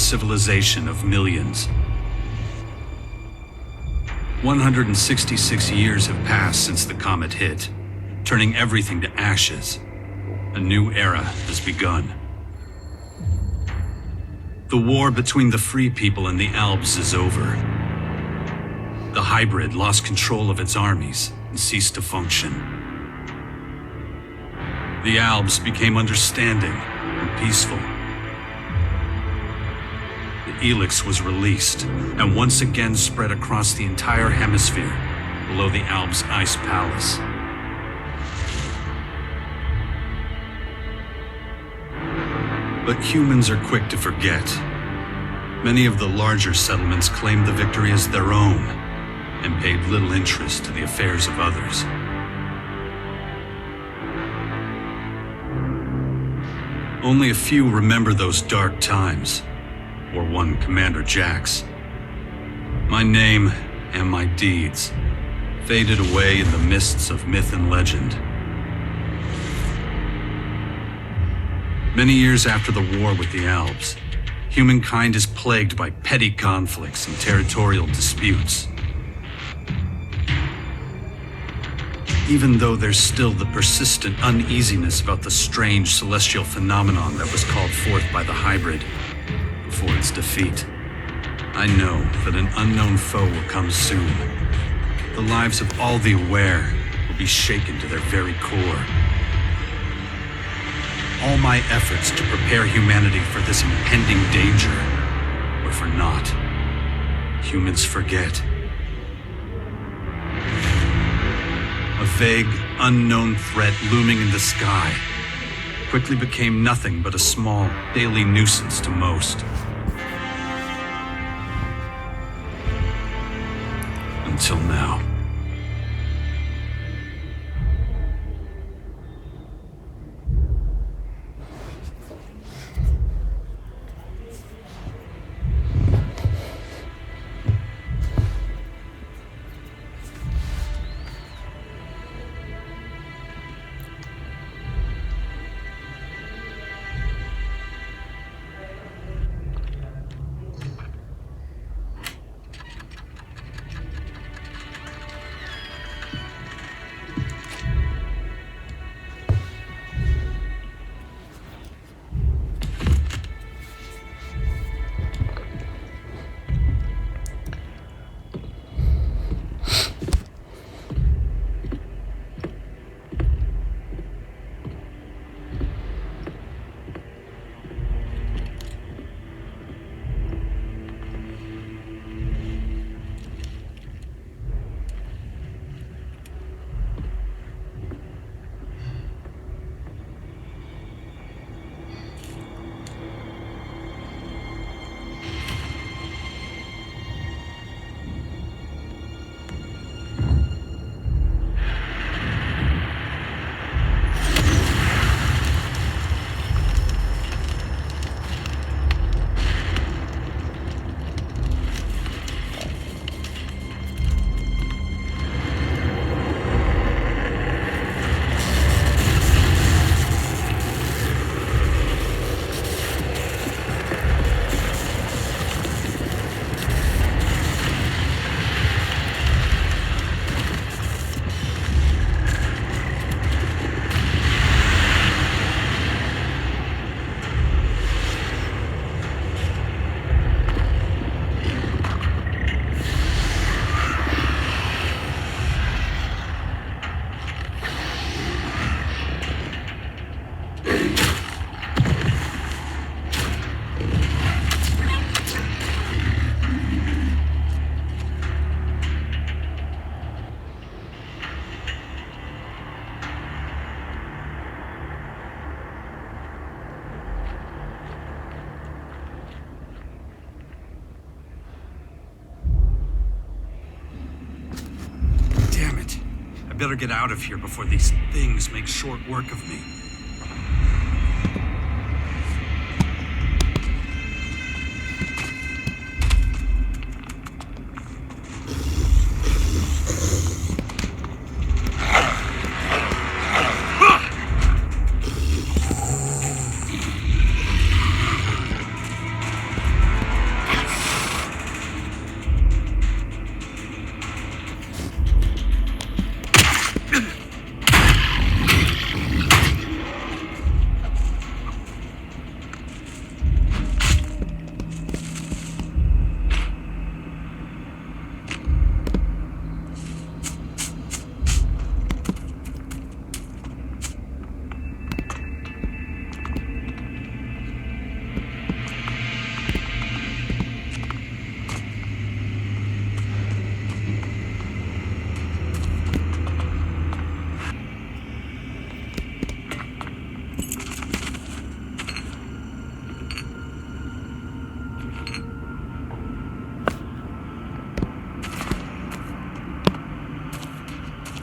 civilization of millions. 166 years have passed since the comet hit, turning everything to ashes. A new era has begun. The war between the free people and the Alps is over. The hybrid lost control of its armies and ceased to function. The Alps became understanding and peaceful. The ELEX was released and once again spread across the entire hemisphere below the Alps' ice palace. But humans are quick to forget. Many of the larger settlements claimed the victory as their own and paid little interest to the affairs of others. Only a few remember those dark times, or one Commander Jax. My name and my deeds faded away in the mists of myth and legend. Many years after the war with the Alps, humankind is plagued by petty conflicts and territorial disputes. Even though there's still the persistent uneasiness about the strange celestial phenomenon that was called forth by the hybrid before its defeat, I know that an unknown foe will come soon. The lives of all the aware will be shaken to their very core. All my efforts to prepare humanity for this impending danger were for naught. Humans forget. A vague, unknown threat looming in the sky quickly became nothing but a small, daily nuisance to most. Until now. I better get out of here before these things make short work of me.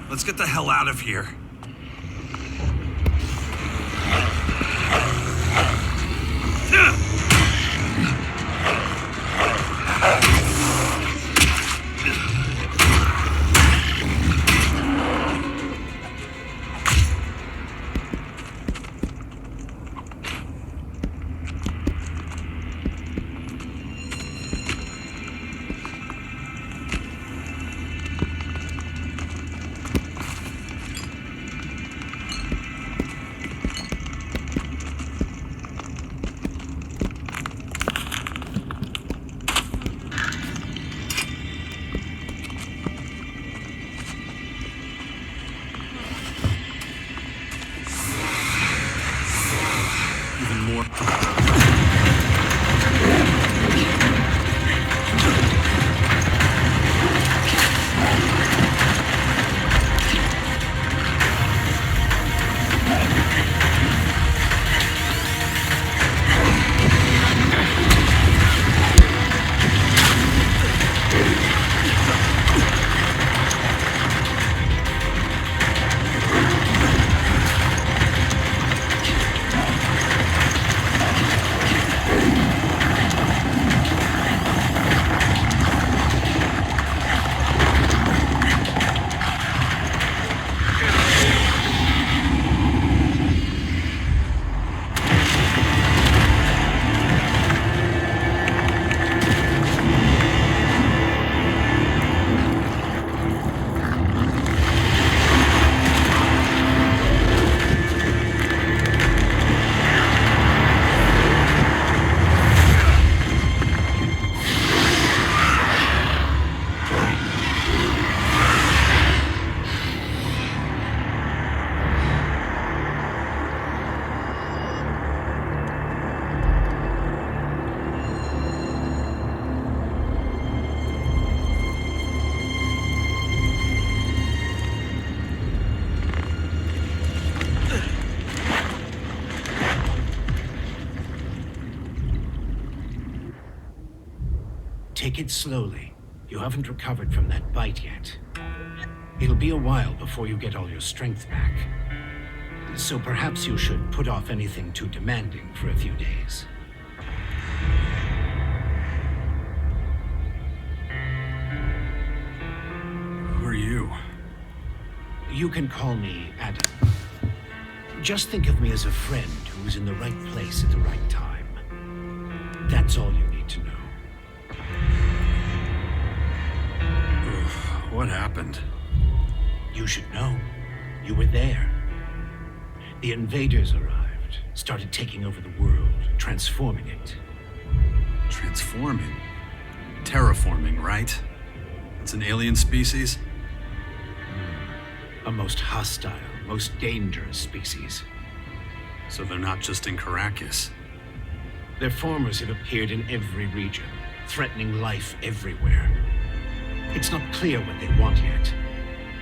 Let's get the hell out of here. Take it slowly. You haven't recovered from that bite yet. It'll be a while before you get all your strength back. So perhaps you should put off anything too demanding for a few days. Who are you? You can call me Adam. Just think of me as a friend who's in the right place at the right time. That's all you need to know. What happened? You should know. You were there. The invaders arrived, started taking over the world, transforming it. Transforming? Terraforming, right? It's an alien species? A most hostile, most dangerous species. So they're not just in Caracas. Their formers have appeared in every region, threatening life everywhere. It's not clear what they want yet.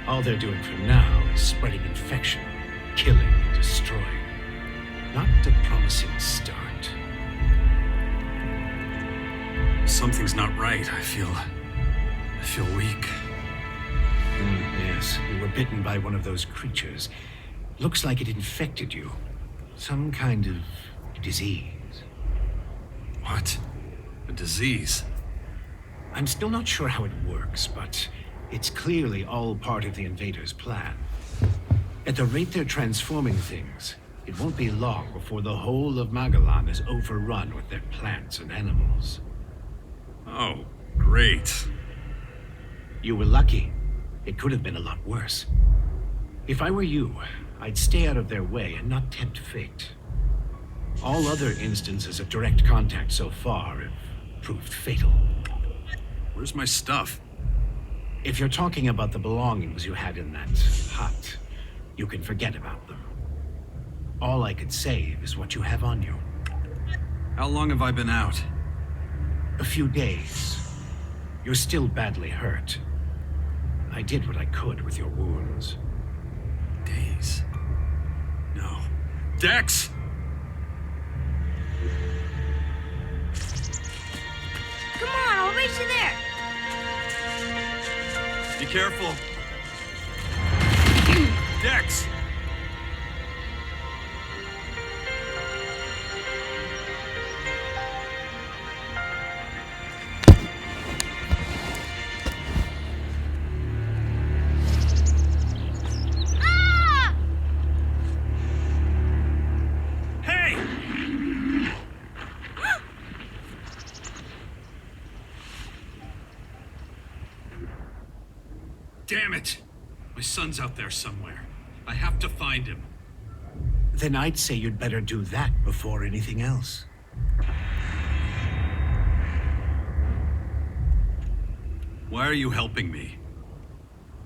All they're doing for now is spreading infection, killing and destroying. Not a promising start. Something's not right. I feel weak. Yes, you were bitten by one of those creatures. Looks like it infected you. Some kind of disease. What? A disease? I'm still not sure how it works, but it's clearly all part of the invaders' plan. At the rate they're transforming things, it won't be long before the whole of Magalan is overrun with their plants and animals. Oh, great. You were lucky. It could have been a lot worse. If I were you, I'd stay out of their way and not tempt fate. All other instances of direct contact so far have proved fatal. Where's my stuff? If you're talking about the belongings you had in that hut, you can forget about them. All I could save is what you have on you. How long have I been out? A few days. You're still badly hurt. I did what I could with your wounds. Days? No. Dex! Come on, I'll race you there. Be careful. Dex! Ah! Hey! Damn it! My son's out there somewhere. I have to find him. Then I'd say you'd better do that before anything else. Why are you helping me?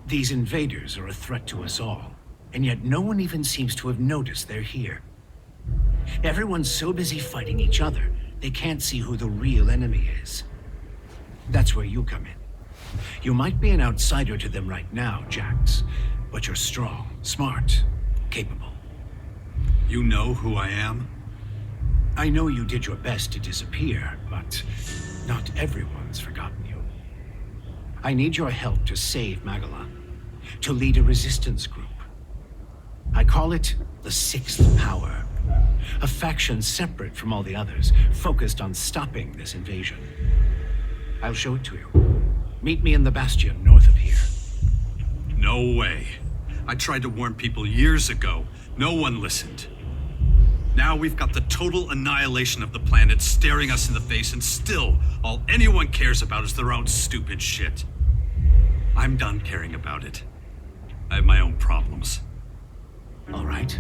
These invaders are a threat to us all, and yet no one even seems to have noticed they're here. Everyone's so busy fighting each other, they can't see who the real enemy is. That's where you come in. You might be an outsider to them right now, Jax, but you're strong, smart, capable. You know who I am? I know you did your best to disappear, but not everyone's forgotten you. I need your help to save Magellan, to lead a resistance group. I call it the Sixth Power, a faction separate from all the others, focused on stopping this invasion. I'll show it to you. Meet me in the Bastion north of here. No way. I tried to warn people years ago. No one listened. Now we've got the total annihilation of the planet staring us in the face, and still, all anyone cares about is their own stupid shit. I'm done caring about it. I have my own problems. All right.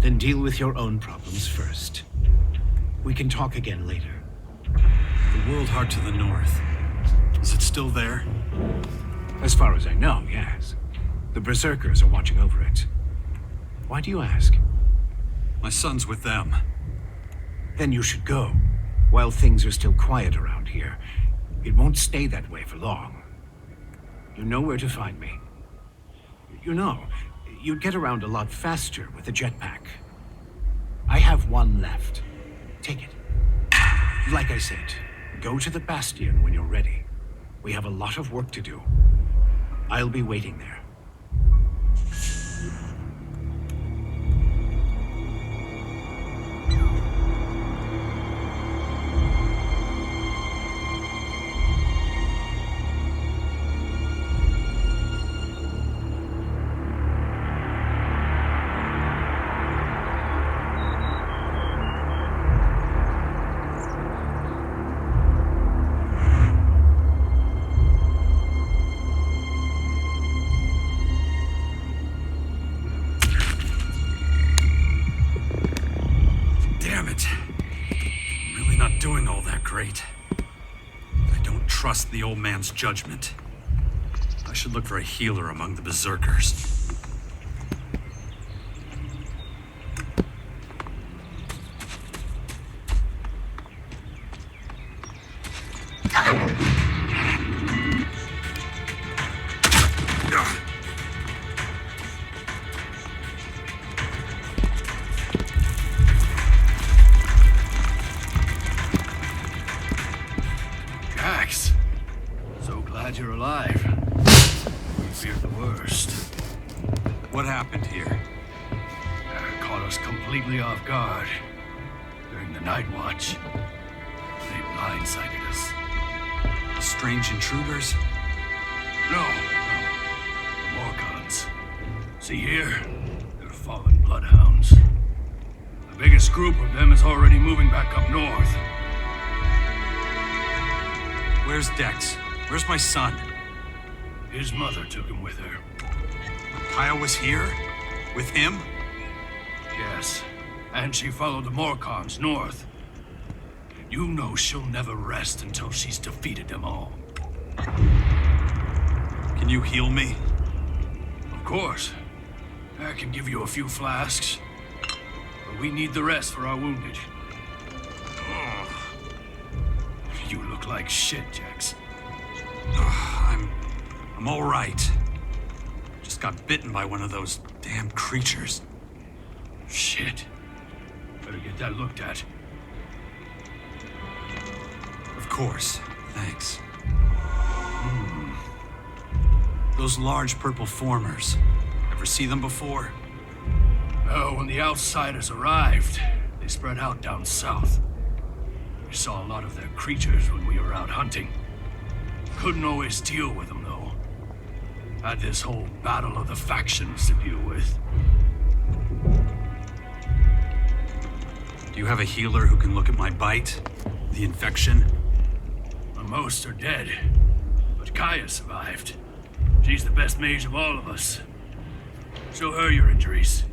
Then deal with your own problems first. We can talk again later. The World Heart to the north. Is it still there? As far as I know, yes. The Berserkers are watching over it. Why do you ask? My son's with them. Then you should go, while things are still quiet around here. It won't stay that way for long. You know where to find me. You know, you'd get around a lot faster with a jetpack. I have one left. Take it. Like I said, go to the Bastion when you're ready. We have a lot of work to do. I'll be waiting there. Damn it. I'm really not doing all that great. I don't trust the old man's judgment. I should look for a healer among the Berserkers. Jax, so glad you're alive. We feared the worst. What happened here? Caught us completely off guard during the night watch. They blindsided us. Strange intruders? No. The Morgons. See here? They're fallen bloodhounds. The biggest group of them is already moving back up north. Where's Dex? Where's my son? His mother took him with her. Kyle was here? With him? Yes, and she followed the Morcons north. You know she'll never rest until she's defeated them all. Can you heal me? Of course. I can give you a few flasks. But we need the rest for our wounded. You look like shit, Jax. I'm all right. Just got bitten by one of those damn creatures. Shit. Better get that looked at. Of course. Thanks. Those large purple formers. Ever see them before? Oh, when the outsiders arrived, they spread out down south. We saw a lot of their creatures when we were out hunting. Couldn't always deal with them, though. Had this whole battle of the factions to deal with. Do you have a healer who can look at my bite? The infection? Most are dead, but Kaya survived. She's the best mage of all of us. Show her your injuries.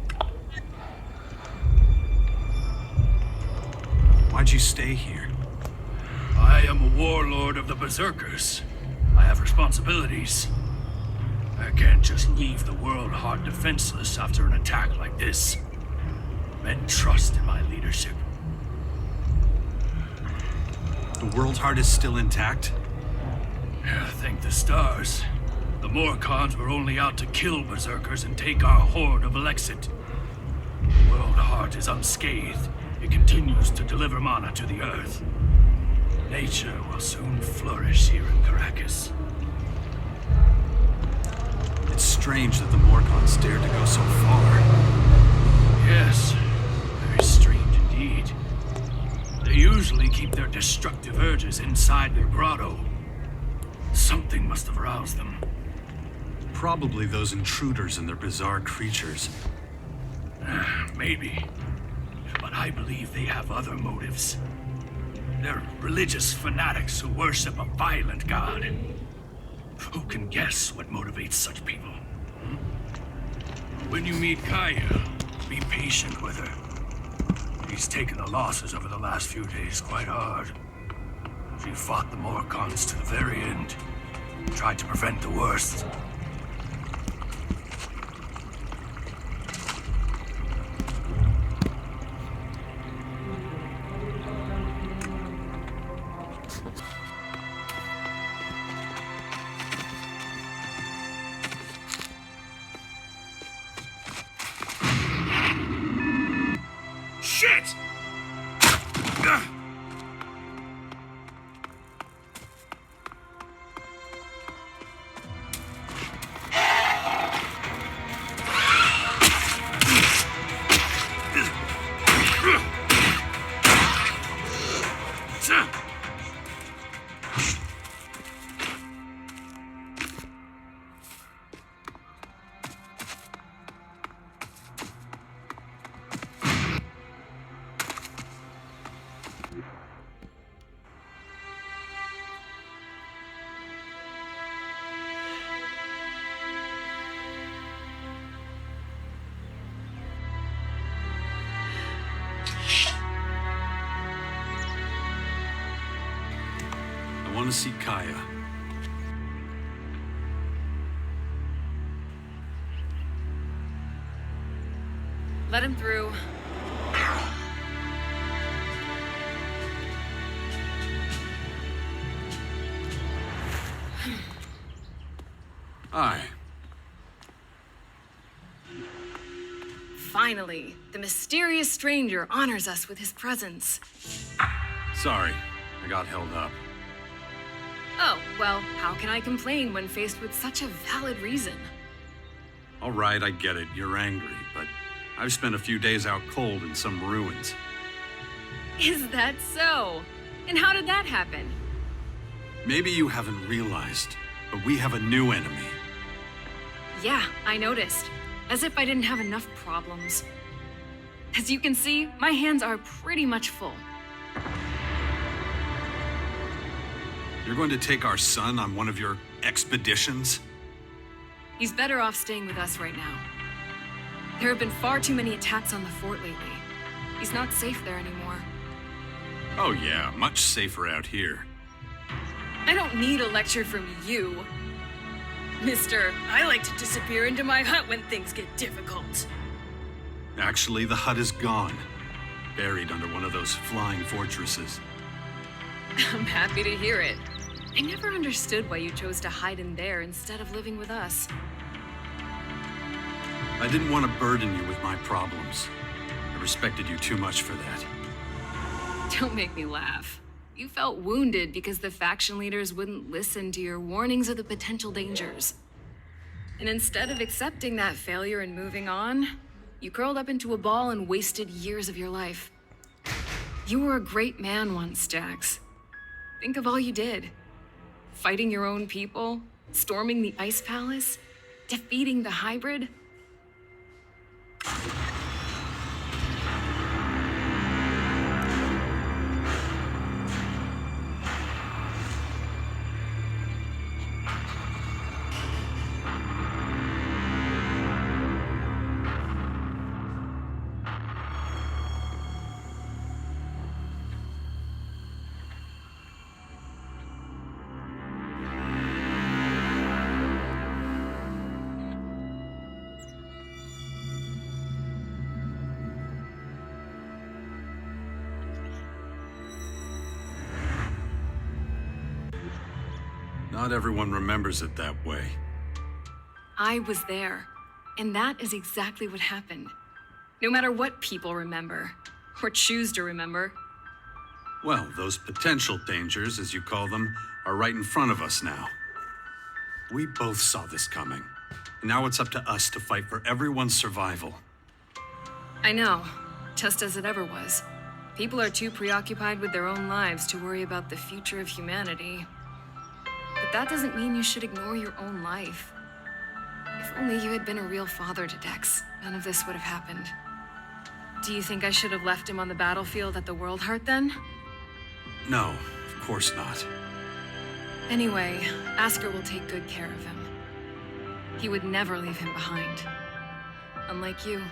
Why'd you stay here? I am a warlord of the Berserkers. I have responsibilities. I can't just leave the world hard defenseless after an attack like this. Men trust in my leadership. The World Heart is still intact? Thank the stars. The Morcons were only out to kill Berserkers and take our horde of Elexit. The World Heart is unscathed. It continues to deliver mana to the Earth. Nature will soon flourish here in Caracas. It's strange that the Morcons dared to go so far. Yes, very strange indeed. They usually keep their destructive urges inside their grotto. Something must have roused them. Probably those intruders and their bizarre creatures. Maybe. But I believe they have other motives. They're religious fanatics who worship a violent god. Who can guess what motivates such people? When you meet Kaya, be patient with her. She's taken the losses over the last few days quite hard. She fought the Morcons to the very end. Tried to prevent the worst. Shit! I want to see Kaya. Let him through. Aye. Finally, the mysterious stranger honors us with his presence. Sorry, I got held up. Oh, well, how can I complain when faced with such a valid reason? All right, I get it. You're angry, but I've spent a few days out cold in some ruins. Is that so? And how did that happen? Maybe you haven't realized, but we have a new enemy. Yeah, I noticed. As if I didn't have enough problems. As you can see, my hands are pretty much full. You're going to take our son on one of your expeditions? He's better off staying with us right now. There have been far too many attacks on the fort lately. He's not safe there anymore. Oh yeah, much safer out here. I don't need a lecture from you. Mister, I like to disappear into my hut when things get difficult. Actually, the hut is gone. Buried under one of those flying fortresses. I'm happy to hear it. I never understood why you chose to hide in there instead of living with us. I didn't want to burden you with my problems. I respected you too much for that. Don't make me laugh. You felt wounded because the faction leaders wouldn't listen to your warnings of the potential dangers. And instead of accepting that failure and moving on, you curled up into a ball and wasted years of your life. You were a great man once, Jax. Think of all you did. Fighting your own people, storming the Ice Palace, defeating the hybrid. Not everyone remembers it that way. I was there, and that is exactly what happened. No matter what people remember, or choose to remember. Well, those potential dangers, as you call them, are right in front of us now. We both saw this coming. And now it's up to us to fight for everyone's survival. I know, just as it ever was. People are too preoccupied with their own lives to worry about the future of humanity. But that doesn't mean you should ignore your own life. If only you had been a real father to Dex, none of this would have happened. Do you think I should have left him on the battlefield at the World Heart then? No, of course not. Anyway, Asker will take good care of him. He would never leave him behind. Unlike you.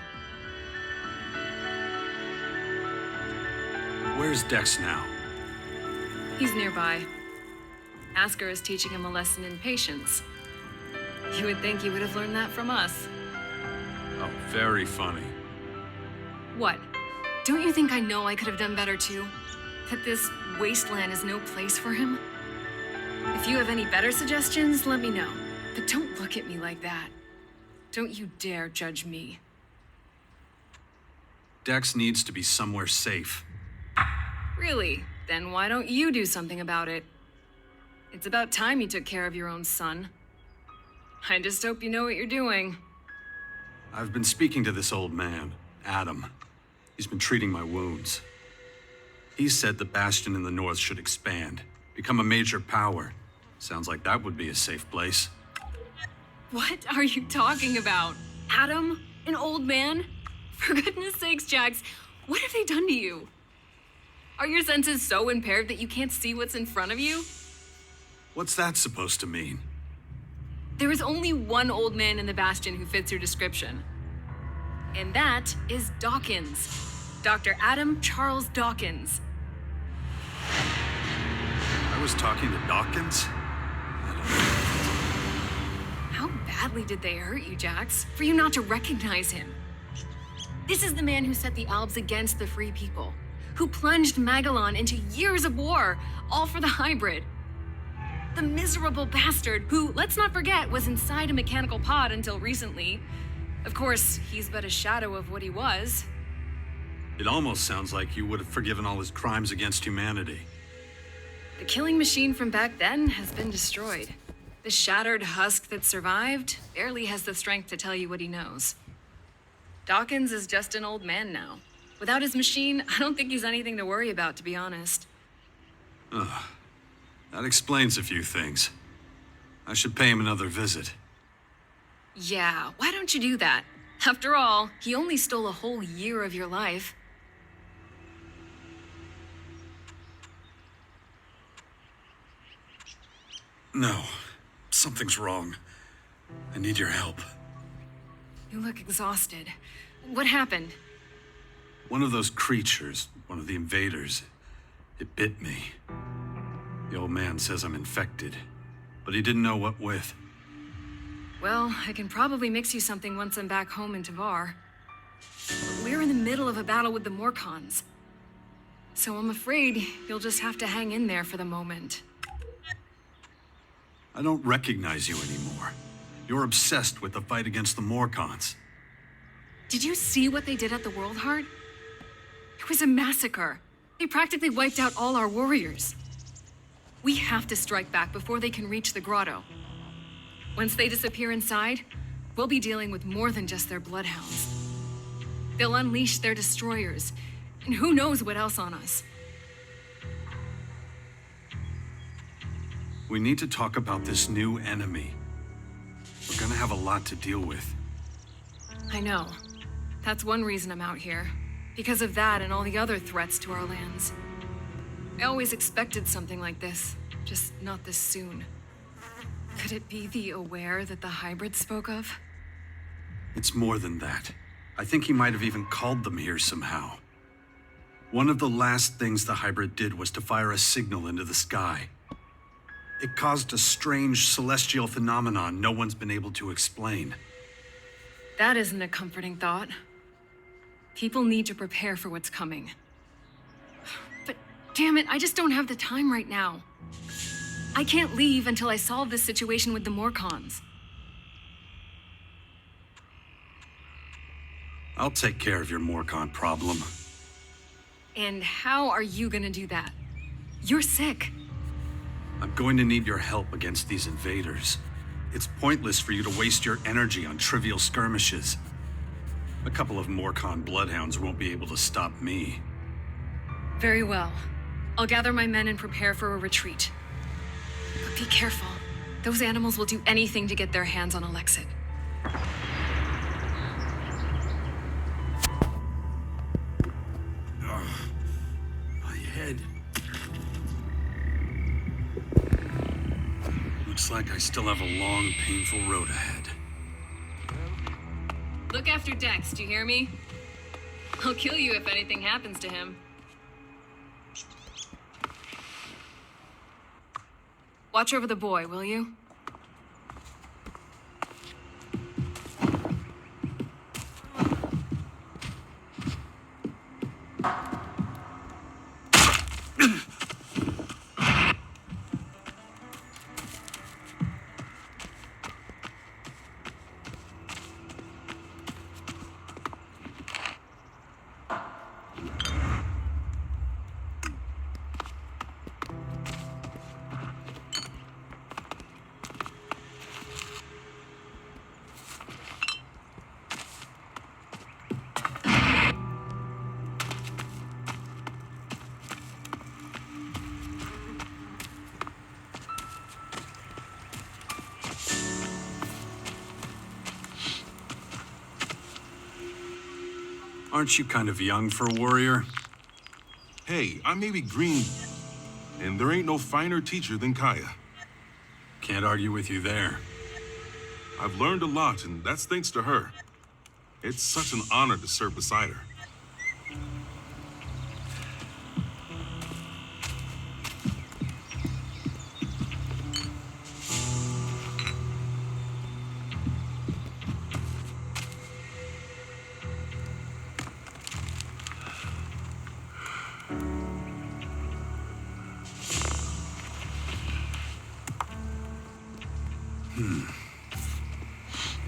Where's Dex now? He's nearby. Asker is teaching him a lesson in patience. You would think he would have learned that from us. Oh, very funny. What? Don't you think I know I could have done better too? That this wasteland is no place for him? If you have any better suggestions, let me know. But don't look at me like that. Don't you dare judge me. Dex needs to be somewhere safe. Really? Then why don't you do something about it? It's about time you took care of your own son. I just hope you know what you're doing. I've been speaking to this old man, Adam. He's been treating my wounds. He said the Bastion in the north should expand, become a major power. Sounds like that would be a safe place. What are you talking about? Adam? An old man? For goodness sakes, Jax, what have they done to you? Are your senses so impaired that you can't see what's in front of you? What's that supposed to mean? There is only one old man in the Bastion who fits your description. And that is Dawkins. Dr. Adam Charles Dawkins. I was talking to Dawkins? I don't know. How badly did they hurt you, Jax, for you not to recognize him? This is the man who set the Albs against the Free People, who plunged Magellan into years of war, all for the hybrid. The miserable bastard who, let's not forget, was inside a mechanical pod until recently. Of course, he's but a shadow of what he was. It almost sounds like you would have forgiven all his crimes against humanity. The killing machine from back then has been destroyed. The shattered husk that survived barely has the strength to tell you what he knows. Dawkins is just an old man now. Without his machine, I don't think he's anything to worry about, to be honest. Ugh. That explains a few things. I should pay him another visit. Yeah, why don't you do that? After all, he only stole a whole year of your life. No, something's wrong. I need your help. You look exhausted. What happened? One of those creatures, one of the invaders, it bit me. The old man says I'm infected, but he didn't know what with. Well, I can probably mix you something once I'm back home in Tavar. But we're in the middle of a battle with the Morcons. So I'm afraid you'll just have to hang in there for the moment. I don't recognize you anymore. You're obsessed with the fight against the Morcons. Did you see what they did at the World Heart? It was a massacre. They practically wiped out all our warriors. We have to strike back before they can reach the grotto. Once they disappear inside, we'll be dealing with more than just their bloodhounds. They'll unleash their destroyers, and who knows what else on us. We need to talk about this new enemy. We're gonna have a lot to deal with. I know. That's one reason I'm out here. Because of that and all the other threats to our lands. I always expected something like this, just not this soon. Could it be the Aware that the hybrid spoke of? It's more than that. I think he might have even called them here somehow. One of the last things the hybrid did was to fire a signal into the sky. It caused a strange celestial phenomenon no one's been able to explain. That isn't a comforting thought. People need to prepare for what's coming. But damn it, I just don't have the time right now. I can't leave until I solve this situation with the Morcons. I'll take care of your Morcon problem. And how are you gonna do that? You're sick. I'm going to need your help against these invaders. It's pointless for you to waste your energy on trivial skirmishes. A couple of Morcon bloodhounds won't be able to stop me. Very well. I'll gather my men and prepare for a retreat. But be careful. Those animals will do anything to get their hands on Alexit. My head. Looks like I still have a long, painful road ahead. Look after Dex, do you hear me? I'll kill you if anything happens to him. Watch over the boy, will you? Aren't you kind of young for a warrior? Hey, I may be green, and there ain't no finer teacher than Kaya. Can't argue with you there. I've learned a lot, and that's thanks to her. It's such an honor to serve beside her.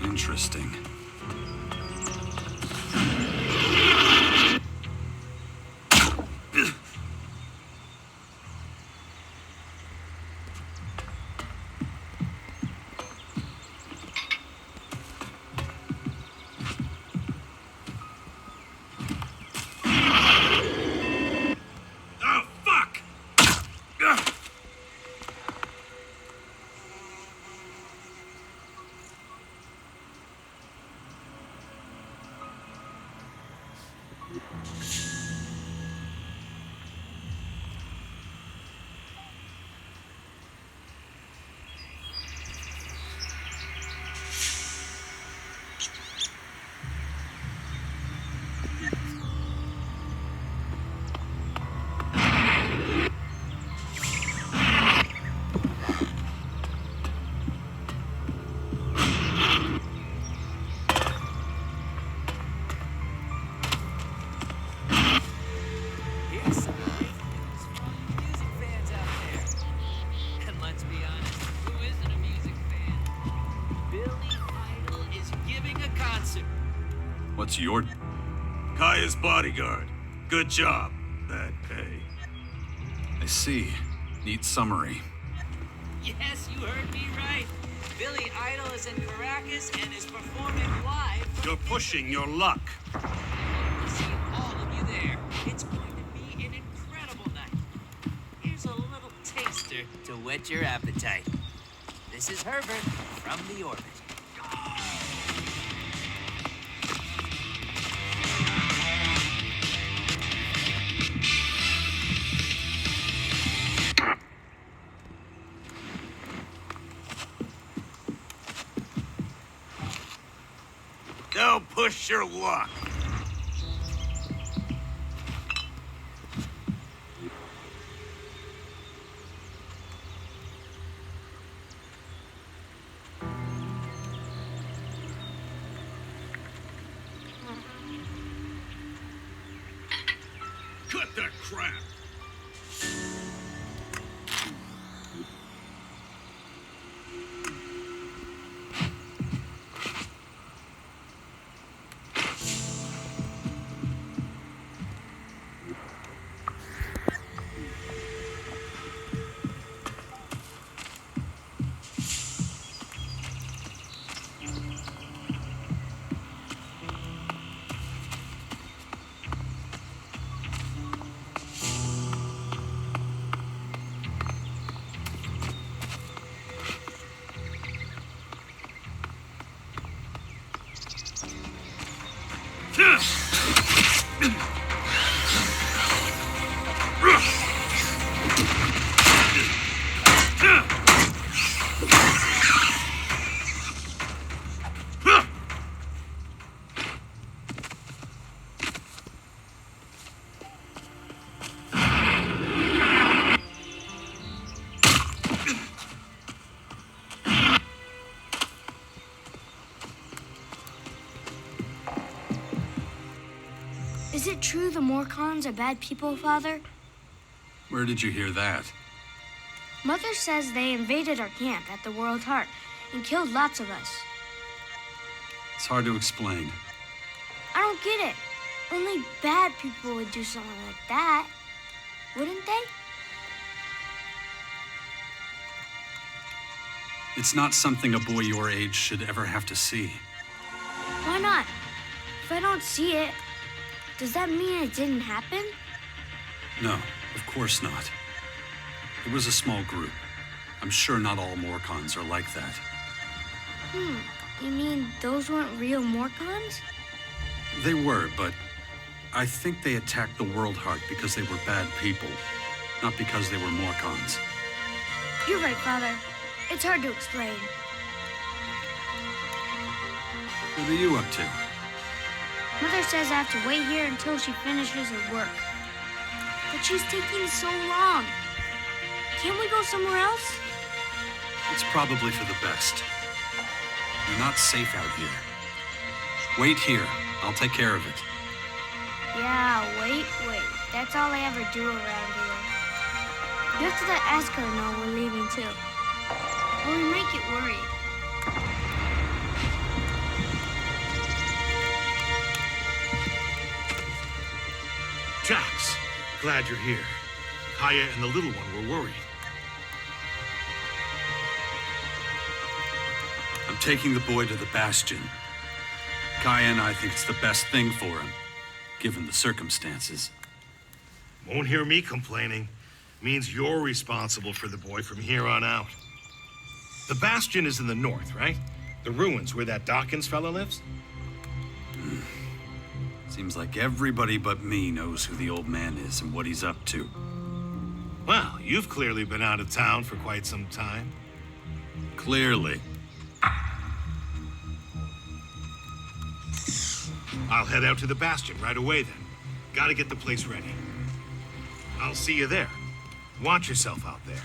Interesting. Oh, fuck! What's your... Kaya's bodyguard. Good job. Bad pay. I see. Neat summary. Yes, you heard me right. Billy Idol is in Caracas and is performing live. You're pushing your luck. To see all of you there. It's going to be an incredible night. Here's a little taster to whet your appetite. This is Herbert from the orbit. Don't push your luck. Cut that crap. Is it true the Morcons are bad people, Father? Where did you hear that? Mother says they invaded our camp at the World Heart and killed lots of us. It's hard to explain. I don't get it. Only bad people would do something like that, wouldn't they? It's not something a boy your age should ever have to see. Why not? If I don't see it, does that mean it didn't happen? No, of course not. It was a small group. I'm sure not all Morcons are like that. You mean those weren't real Morcons? They were, but I think they attacked the World Heart because they were bad people, not because they were Morcons. You're right, Father. It's hard to explain. What are you up to? Mother says I have to wait here until she finishes her work. But she's taking so long. Can't we go somewhere else? It's probably for the best. You're not safe out here. Wait here. I'll take care of it. Yeah, wait. That's all I ever do around here. You have to let Asker know we're leaving too. Or we might get worried. Jax, glad you're here. Kaya and the little one were worried. I'm taking the boy to the Bastion. Kaya and I think it's the best thing for him, given the circumstances. Won't hear me complaining. Means you're responsible for the boy from here on out. The Bastion is in the north, right? The ruins where that Dawkins fellow lives? Seems like everybody but me knows who the old man is and what he's up to. Well, you've clearly been out of town for quite some time. Clearly. I'll head out to the Bastion right away then. Gotta get the place ready. I'll see you there. Watch yourself out there.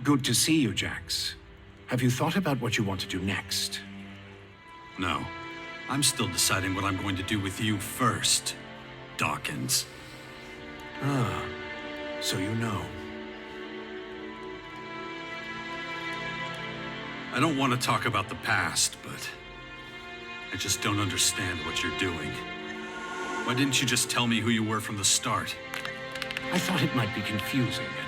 Good to see you, Jax. Have you thought about what you want to do next? No. I'm still deciding what I'm going to do with you first, Dawkins. Ah, so you know. I don't want to talk about the past, but I just don't understand what you're doing. Why didn't you just tell me who you were from the start? I thought it might be confusing, and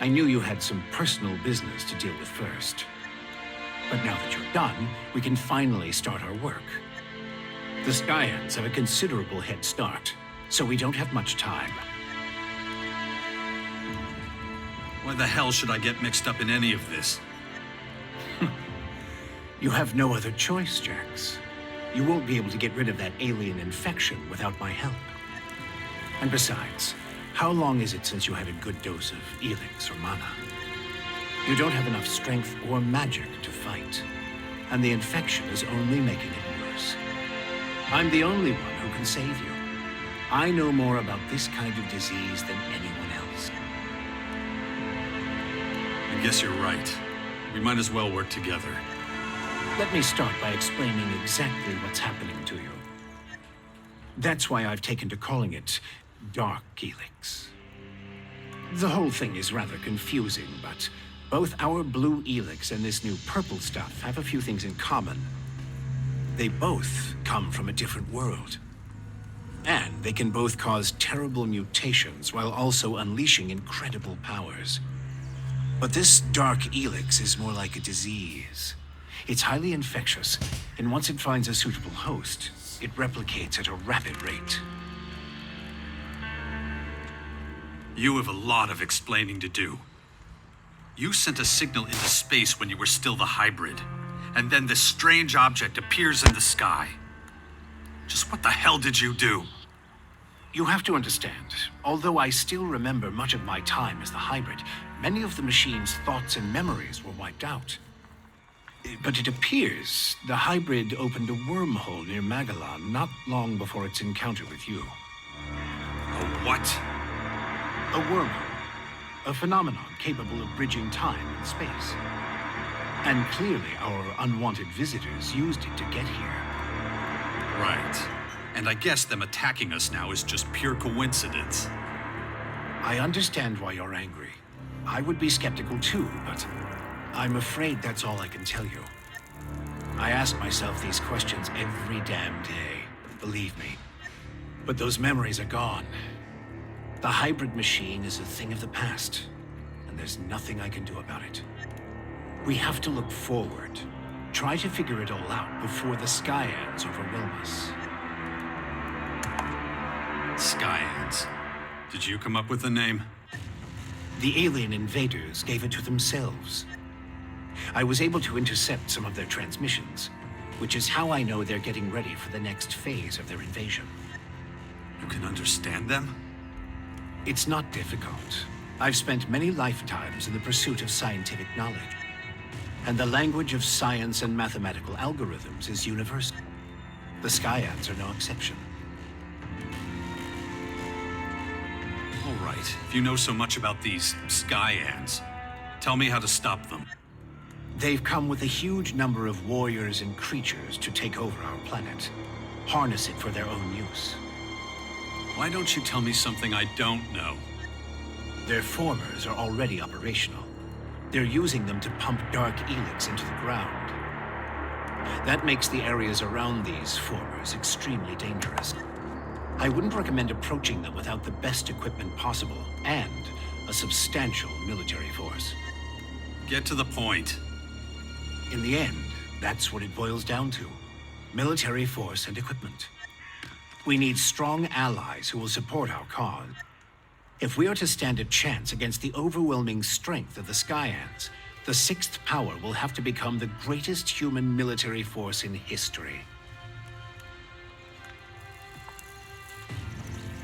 I knew you had some personal business to deal with first. But now that you're done, we can finally start our work. The Skyans have a considerable head start, so we don't have much time. Why the hell should I get mixed up in any of this? You have no other choice, Jax. You won't be able to get rid of that alien infection without my help. And besides, how long is it since you had a good dose of ELEX or mana? You don't have enough strength or magic to fight, and the infection is only making it worse. I'm the only one who can save you. I know more about this kind of disease than anyone else. I guess you're right. We might as well work together. Let me start by explaining exactly what's happening to you. That's why I've taken to calling it Dark ELEX. The whole thing is rather confusing, but both our blue ELEX and this new purple stuff have a few things in common. They both come from a different world. And they can both cause terrible mutations while also unleashing incredible powers. But this Dark ELEX is more like a disease. It's highly infectious, and once it finds a suitable host, it replicates at a rapid rate. You have a lot of explaining to do. You sent a signal into space when you were still the hybrid, and then this strange object appears in the sky. Just what the hell did you do? You have to understand, although I still remember much of my time as the hybrid, many of the machine's thoughts and memories were wiped out. But it appears the hybrid opened a wormhole near Magellan not long before its encounter with you. A what? A wormhole. A phenomenon capable of bridging time and space. And clearly our unwanted visitors used it to get here. Right. And I guess them attacking us now is just pure coincidence. I understand why you're angry. I would be skeptical too, but I'm afraid that's all I can tell you. I ask myself these questions every damn day, believe me. But those memories are gone. The hybrid machine is a thing of the past, and there's nothing I can do about it. We have to look forward, try to figure it all out before the Skyans overwhelm us. Skyans. Did you come up with the name? The alien invaders gave it to themselves. I was able to intercept some of their transmissions, which is how I know they're getting ready for the next phase of their invasion. You can understand them? It's not difficult. I've spent many lifetimes in the pursuit of scientific knowledge. And the language of science and mathematical algorithms is universal. The Skyans are no exception. All right, if you know so much about these Skyans, tell me how to stop them. They've come with a huge number of warriors and creatures to take over our planet, harness it for their own use. Why don't you tell me something I don't know? Their formers are already operational. They're using them to pump Dark ELEX into the ground. That makes the areas around these formers extremely dangerous. I wouldn't recommend approaching them without the best equipment possible and a substantial military force. Get to the point. In the end, that's what it boils down to. Military force and equipment. We need strong allies who will support our cause. If we are to stand a chance against the overwhelming strength of the Skyans, the sixth power will have to become the greatest human military force in history.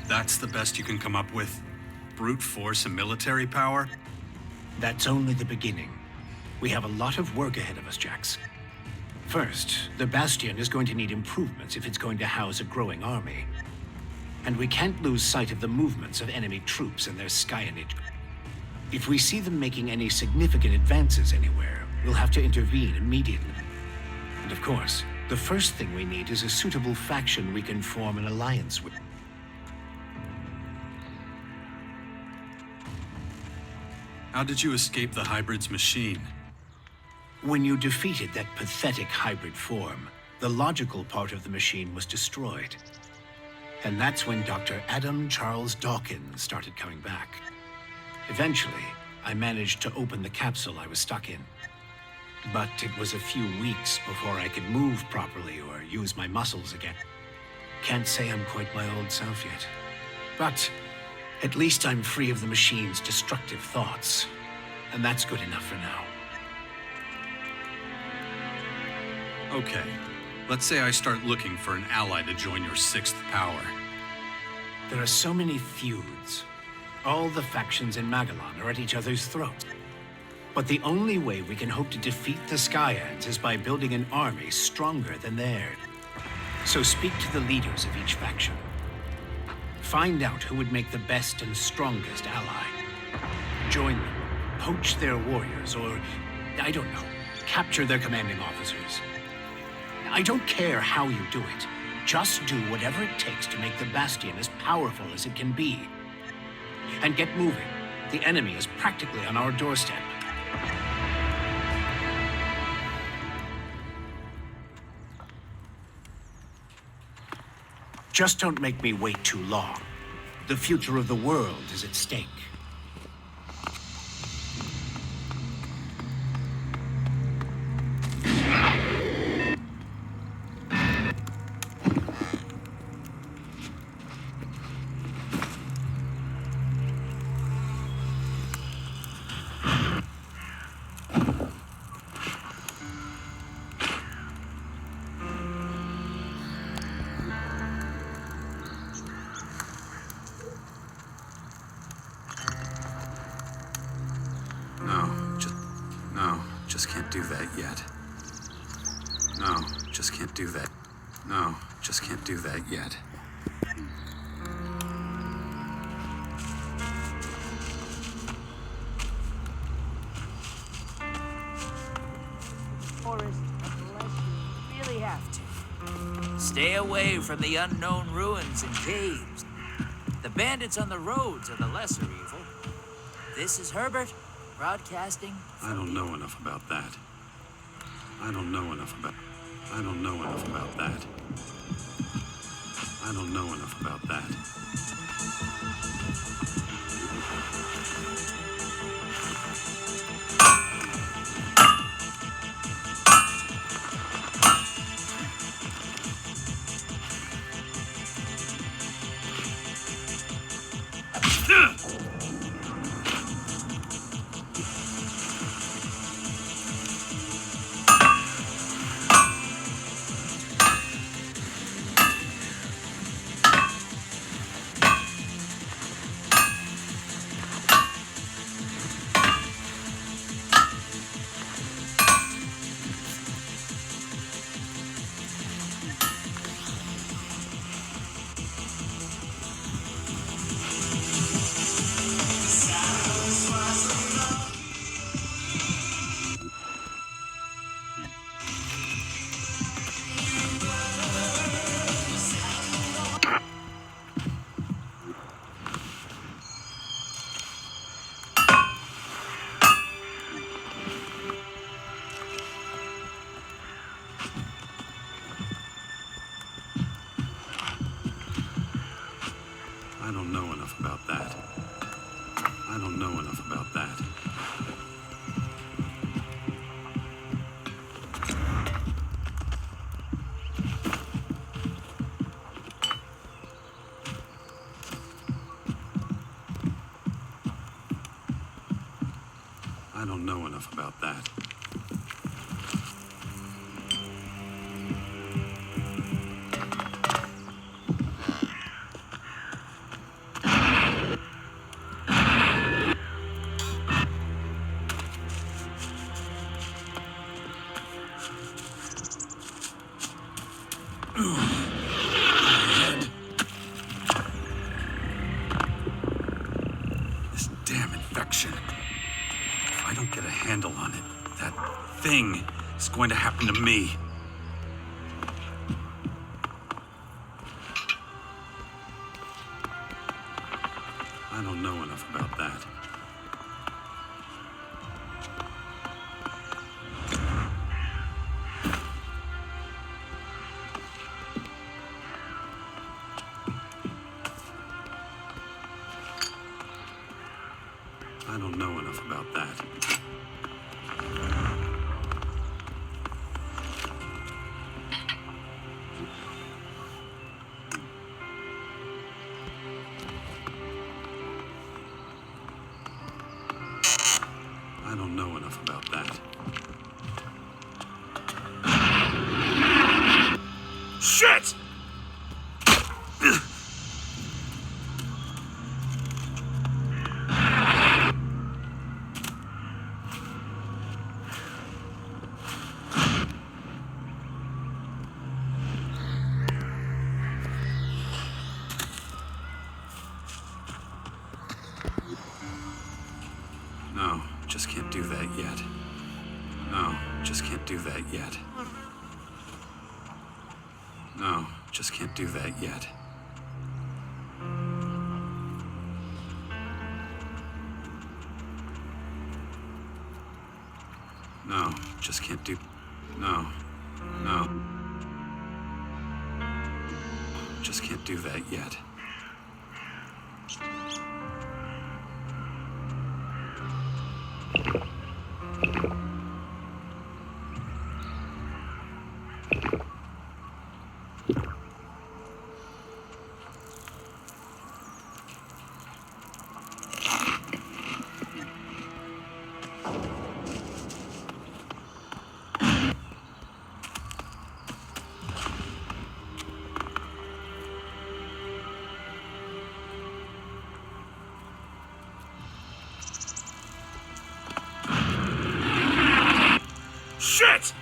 That's the best you can come up with? Brute force and military power? That's only the beginning. We have a lot of work ahead of us, Jax. First, the Bastion is going to need improvements if it's going to house a growing army. And we can't lose sight of the movements of enemy troops and their Skyanage. If we see them making any significant advances anywhere, we'll have to intervene immediately. And of course, the first thing we need is a suitable faction we can form an alliance with. How did you escape the hybrid's machine? When you defeated that pathetic hybrid form, the logical part of the machine was destroyed. And that's when Dr. Adam Charles Dawkins started coming back. Eventually, I managed to open the capsule I was stuck in. But it was a few weeks before I could move properly or use my muscles again. Can't say I'm quite my old self yet. But at least I'm free of the machine's destructive thoughts. And that's good enough for now. Okay, let's say I start looking for an ally to join your sixth power. There are so many feuds. All the factions in Magellan are at each other's throats. But the only way we can hope to defeat the Skyads is by building an army stronger than theirs. So speak to the leaders of each faction. Find out who would make the best and strongest ally. Join them, poach their warriors, or, I don't know, capture their commanding officers. I don't care how you do it. Just do whatever it takes to make the Bastion as powerful as it can be. And get moving. The enemy is practically on our doorstep. Just don't make me wait too long. The future of the world is at stake. Just can't do that yet. No, just can't do that. No, just can't do that yet. Forrest, unless you really have to. Stay away from the unknown ruins and caves. The bandits on the roads are the lesser evil. This is Herbert, broadcasting. I don't know enough about that. I don't know enough about that. I don't know enough about that. I don't know enough about that. I don't know enough about that. I don't know enough about that. This damn infection. don't get a handle on it, that thing is going to happen to me. I don't know enough about that. I don't know enough about that. I don't know enough about that. Shit! No, just can't do that yet. No, just can't do that yet. No, just can't do that yet. No, just can't do... No, no. Just can't do that yet. Shit!